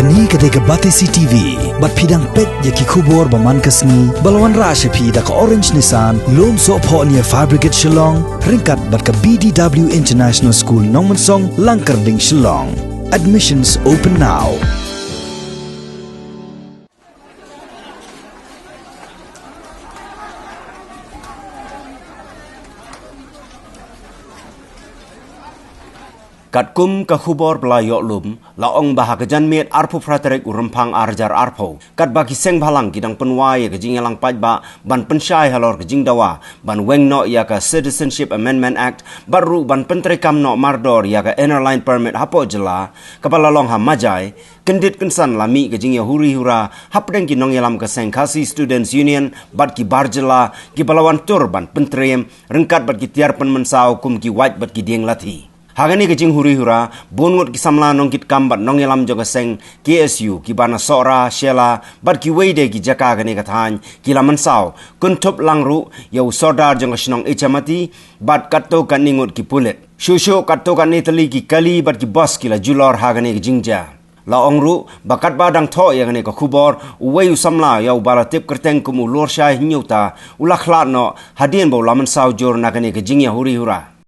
Kani kadega Batesi TV, bat pidang pet yaki kubor baman kasni, balawan rasha pi da ka Orange Nissan, lom so po niya Fabricate Shillong, ringkat bat ka BDW International School Nongmansong, Langkarding Shillong. Admissions open now. Katkum ka khubor blayok lum laong bahagajan met arpu praterek urumpang arjar arpo kat baki seng bhalang kidang penwai ke jing yalang pajba ban pensyai halor ke jing dawa ban weng no ya ka Citizenship Amendment Act baru ban pentrekam no mardor ya ka inner line permit hapo jela kapala long ha majai kendit kensan lami ke jing ya huri hura hapdeng ki nong yalam ke seng kasi Students Union bat ki barjela ki balawan tur ban pentrem rengkat bat ki tiar pen mensau kum ki waj bat ki dieng lati Hagani ke jing huri hura bongot ki samla nong kit kambat nong yalam joga seng KSU ki bana sora shela bat ki weide ki jaka gani kathan ki laman saw kuntop langru yau sodar jong shnong echamati bat katto kaningot ki pulet shusho katto kan itali ki kali bat ki bos ki la julor hagani ki jingja la ongru bakat badang tho ya gani ka khubor uwei samla yau bala tip kerteng kum ulor shai hinyuta ulakhla no hadien bo laman saw jor na gani ki jingya huri hura